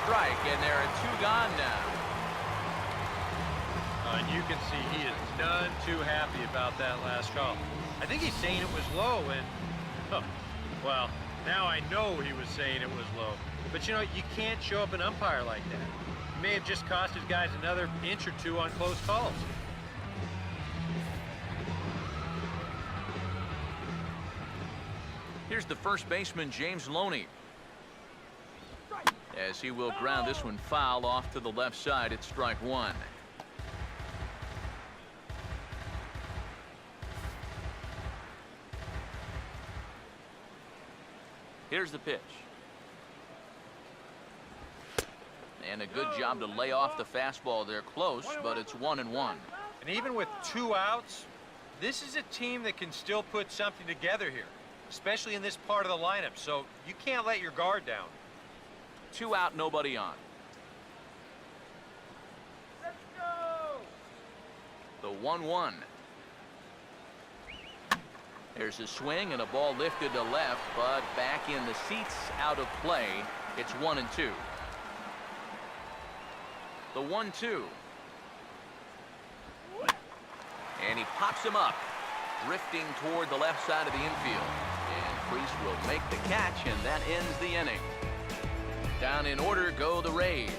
strike, and there are 2 gone now. And you can see he is none too happy about that last call. I think he's saying it was low, and, well, now I know he was saying it was low. But, you know, you can't show up an umpire like that. He may have just cost his guys another inch or 2 on close calls. Here's the first baseman, James Loney. As he will ground this one foul off to the left side. It's strike 1. Here's the pitch. And a good job to lay off the fastball there. Close, but it's 1-1. And even with 2 outs, this is a team that can still put something together here, especially in this part of the lineup. So you can't let your guard down. 2 out, nobody on. Let's go! The 1-1. There's a swing and a ball lifted to left, but back in the seats, out of play. It's 1-2. The 1-2. And he pops him up, drifting toward the left side of the infield. And Priest will make the catch, and that ends the inning. Down in order go the Rays.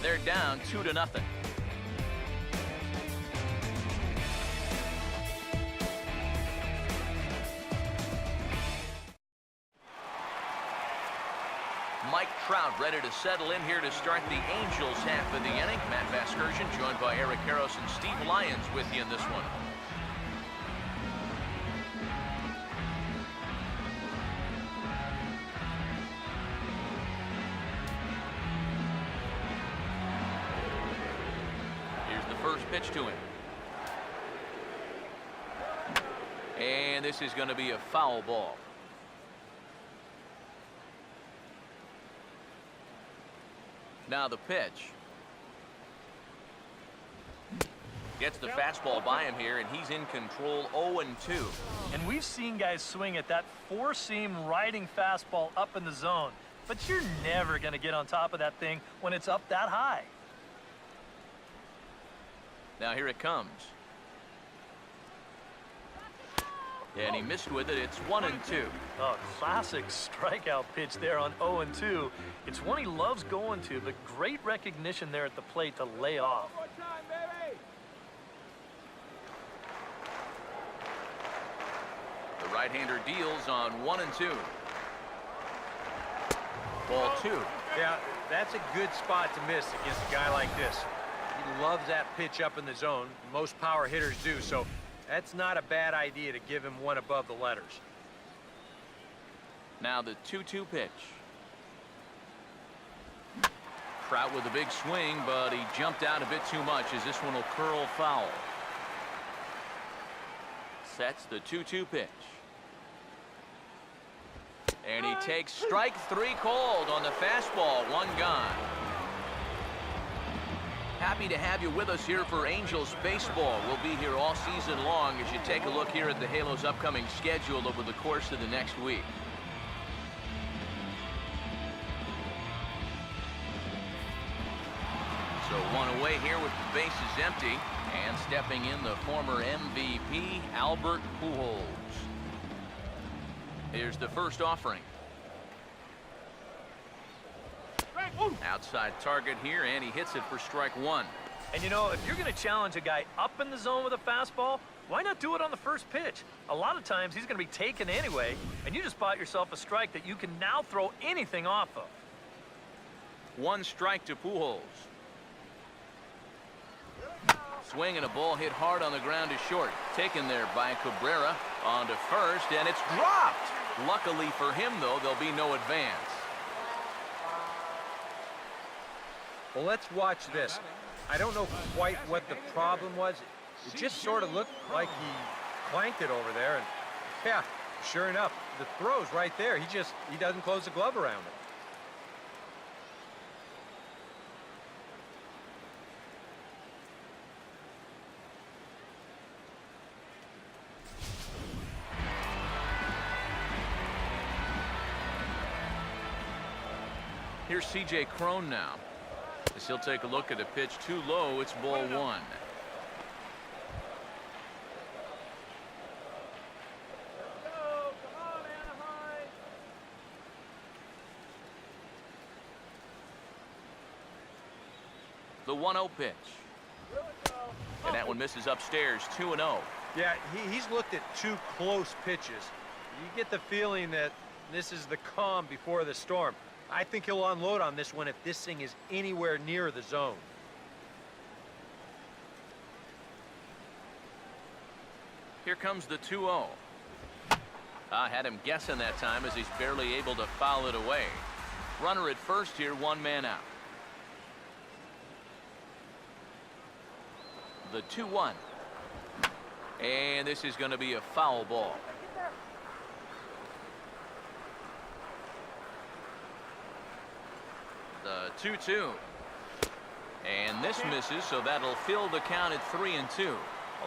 They're down 2-0. Mike Trout ready to settle in here to start the Angels half of the inning. Matt Vasgersian joined by Eric Karros and Steve Lyons with you in this one. Here's the first pitch to him. And this is going to be a foul ball. Now the pitch. Gets the fastball by him here, and he's in control. 0-2. And we've seen guys swing at that 4-seam riding fastball up in the zone. But you're never going to get on top of that thing when it's up that high. Now here it comes. And he missed with it. It's 1-2. Oh, classic strikeout pitch there on 0-2. It's one he loves going to, but great recognition there at the plate to lay off. One more time, baby. The right-hander deals on 1-2. Ball 2. Yeah, that's a good spot to miss against a guy like this. He loves that pitch up in the zone. Most power hitters do, so that's not a bad idea to give him one above the letters. Now the 2-2 pitch. Trout with a big swing, but he jumped out a bit too much as this one will curl foul. Sets the 2-2 pitch. And he takes strike 3 called on the fastball. 1 gone. Happy to have you with us here for Angels baseball. We'll be here all season long as you take a look here at the Halos' upcoming schedule over the course of the next week. So 1 away here with the bases empty, and stepping in the former MVP Albert Pujols. Here's the first offering. Outside target here, and he hits it for strike 1. And you know, if you're going to challenge a guy up in the zone with a fastball, why not do it on the first pitch? A lot of times he's going to be taken anyway, and you just bought yourself a strike that you can now throw anything off of. 1 strike to Pujols. Swing and a ball hit hard on the ground to short. Taken there by Cabrera on to first, and it's dropped. Luckily for him, though, there'll be no advance. Well, let's watch this. I don't know quite what the problem was. It just sort of looked like he clanked it over there. And yeah, sure enough, the throw's right there. He doesn't close the glove around it. Here's C.J. Crone now. As he'll take a look at a pitch too low. It's ball 1. Go! Come on, Anaheim! The 1-0 pitch. Here we go. And that one misses upstairs, 2-0. Yeah, he's looked at 2 close pitches. You get the feeling that this is the calm before the storm. I think he'll unload on this one if this thing is anywhere near the zone. Here comes the 2-0. I had him guessing that time as he's barely able to foul it away. Runner at first here, 1 man out. The 2-1. And this is going to be a foul ball. The 2-2. And this misses, so that'll fill the count at 3-2.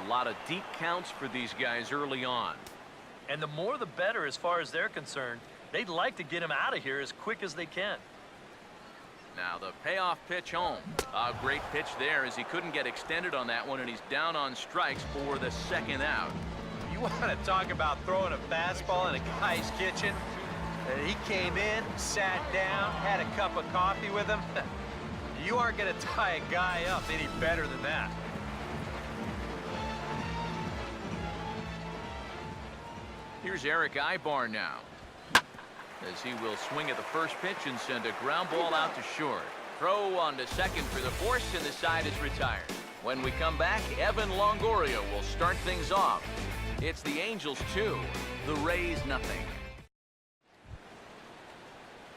A lot of deep counts for these guys early on. And the more the better as far as they're concerned. They'd like to get him out of here as quick as they can. Now the payoff pitch home. A great pitch there as he couldn't get extended on that one, and he's down on strikes for the 2nd out. You want to talk about throwing a fastball in a guy's kitchen? He came in, sat down, had a cup of coffee with him. You aren't going to tie a guy up any better than that. Here's Eric Ibar now, as he will swing at the first pitch and send a ground ball out to short. Throw on to second for the force, and the side is retired. When we come back, Evan Longoria will start things off. It's the Angels 2, the Rays nothing.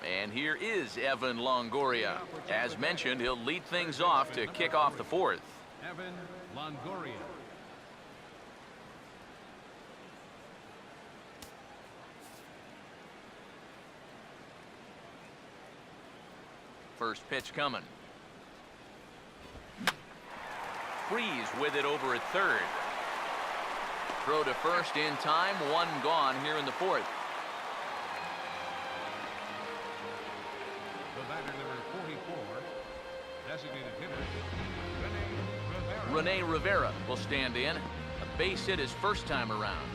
And here is Evan Longoria. As mentioned, he'll lead things off to kick off the 4th. Evan Longoria. First pitch coming. Freeze with it over at third. Throw to first in time. 1 gone here in the 4th. The batter number 44, designated hitter, Rene Rivera will stand in. A base hit his first time around.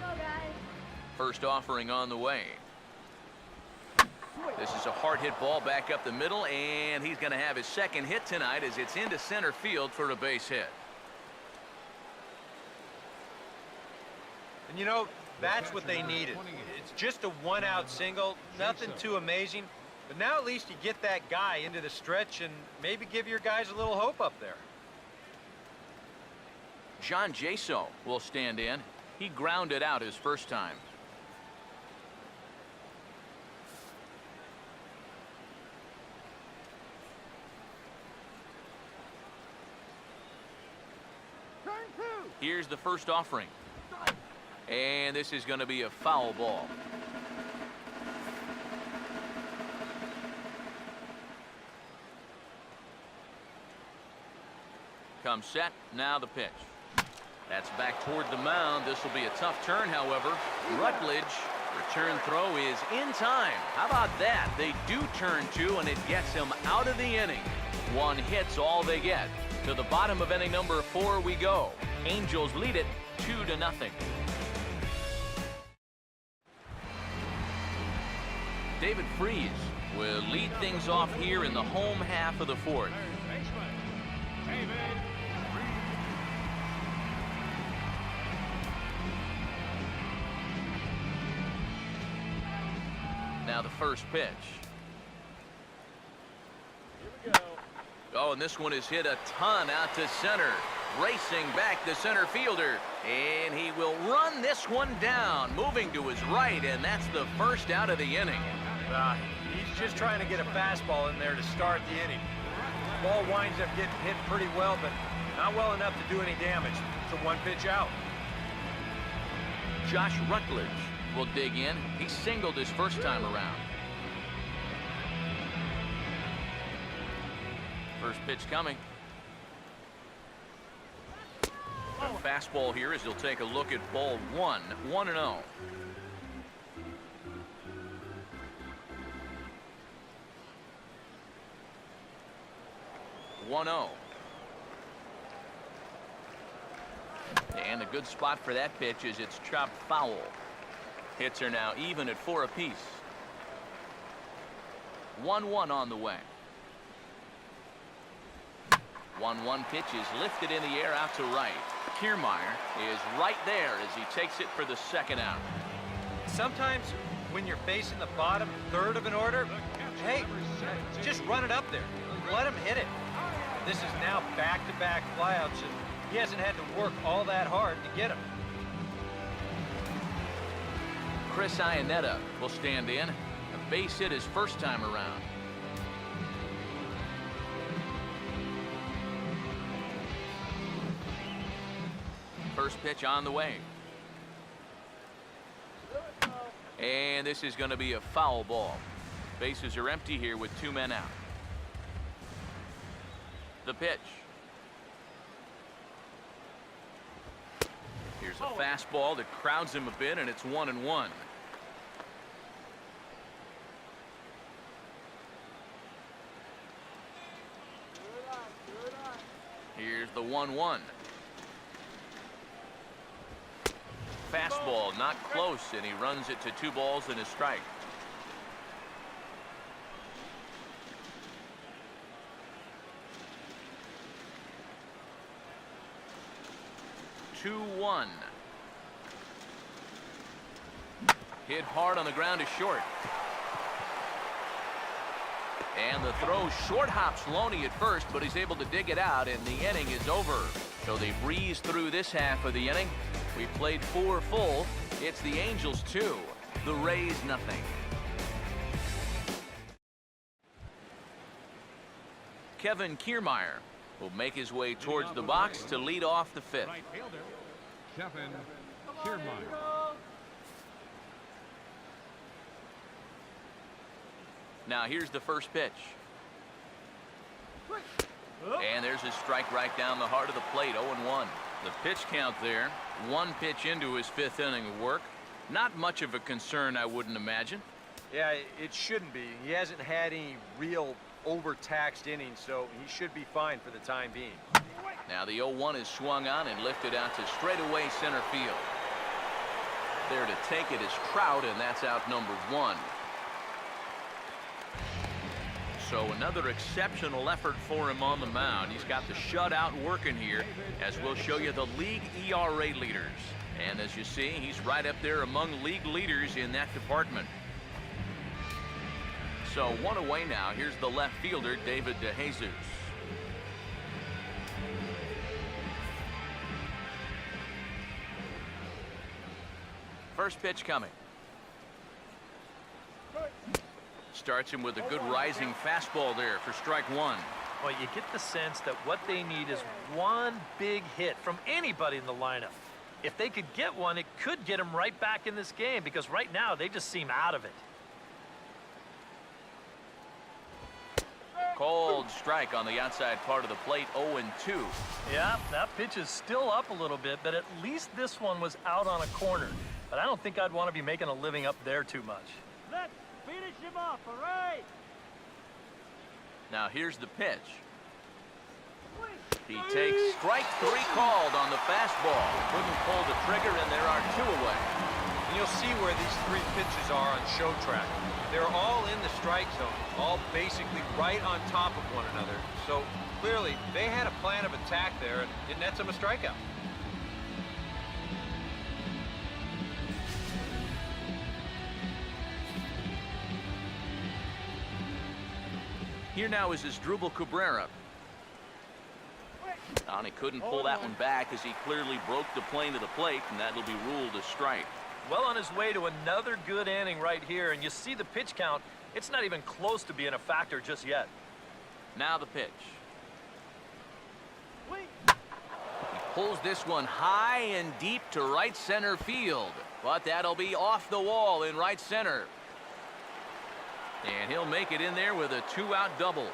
Go, guys. First offering on the way. This is a hard hit ball back up the middle, and he's going to have his 2nd hit tonight as it's into center field for a base hit. And you know, that's what they needed. It's just a 1-out single, nothing too amazing. But now at least you get that guy into the stretch and maybe give your guys a little hope up there. John Jaso will stand in. He grounded out his first time. Turn 2. Here's the first offering. And this is going to be a foul ball. Comes set. Now the pitch. That's back toward the mound. This will be a tough turn, however. Rutledge, return throw is in time. How about that? They do turn 2, and it gets him out of the inning. 1 hit's all they get. To the bottom of inning number 4 we go. Angels lead it 2-0. David Freese will lead things off here in the home half of the 4th. Now the first pitch. Here we go. Oh, and this one is hit a ton out to center. Racing back the center fielder. And he will run this one down. Moving to his right, and that's the first out of the inning. He's just trying to get a fastball in there to start the inning. Ball winds up getting hit pretty well, but not well enough to do any damage. It's a 1-pitch out. Josh Rutledge will dig in. He singled his first time around. First pitch coming. fastball here as he'll take a look at ball one. 1-0. And a good spot for that pitch as it's chopped foul. Hits are now even at 4 apiece. 1-1 on the way. 1-1 pitch is lifted in the air out to right. Kiermaier is right there as he takes it for the second out. Sometimes when you're facing the bottom third of an order, hey, just run it up there. Let him hit it. This is now back-to-back flyouts, and he hasn't had to work all that hard to get him. Chris Iannetta will stand in. A base hit his first time around. First pitch on the way. And this is going to be a foul ball. Bases are empty here with 2 men out. The pitch. Here's a fastball that crowds him a bit, and it's 1-1. Here's the 1-1. Fastball not close, and he runs it to 2 balls and a strike. Hit hard on the ground is short. And the throw short hops Loney at first, but he's able to dig it out, and the inning is over. So they breeze through this half of the inning. We played 4 full. It's the Angels 2, the Rays nothing. Kevin Kiermaier will make his way towards the box to lead off the 5th. Right fielder, Kevin Kiermaier. Now here's the first pitch. And there's his strike right down the heart of the plate, 0-1. The pitch count there, 1 pitch into his 5th inning of work. Not much of a concern, I wouldn't imagine. Yeah, it shouldn't be. He hasn't had any real overtaxed innings, so he should be fine for the time being. Now the 0-1 is swung on and lifted out to straightaway center field. There to take it is Trout, and that's out number 1. So another exceptional effort for him on the mound. He's got the shutout working here, as we'll show you the league ERA leaders. And as you see, he's right up there among league leaders in that department. So 1 away now. Here's the left fielder, David DeJesus. First pitch coming. Starts him with a good rising fastball there for strike 1. Well, you get the sense that what they need is one big hit from anybody in the lineup. If they could get one, it could get them right back in this game, because right now they just seem out of it. Cold strike on the outside part of the plate, 0-2. Yeah, that pitch is still up a little bit, but at least this one was out on a corner. But I don't think I'd want to be making a living up there too much. Let's finish him off, all right? Now here's the pitch. He takes strike 3 called on the fastball. Couldn't pull the trigger, and there are 2 away. And you'll see where these 3 pitches are on show track. They're all in the strike zone, all basically right on top of one another. So clearly they had a plan of attack there, and it nets them a strikeout. Here now is Asdrubal Cabrera. And he couldn't pull that one back as he clearly broke the plane to the plate, and that'll be ruled a strike. Well on his way to another good inning right here, and you see the pitch count. It's not even close to being a factor just yet. Now the pitch. He pulls this one high and deep to right center field, but that'll be off the wall in right center. And he'll make it in there with a 2-out double.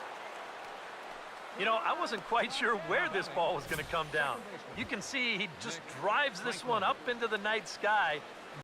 You know, I wasn't quite sure where this ball was going to come down. You can see he just drives this one up into the night sky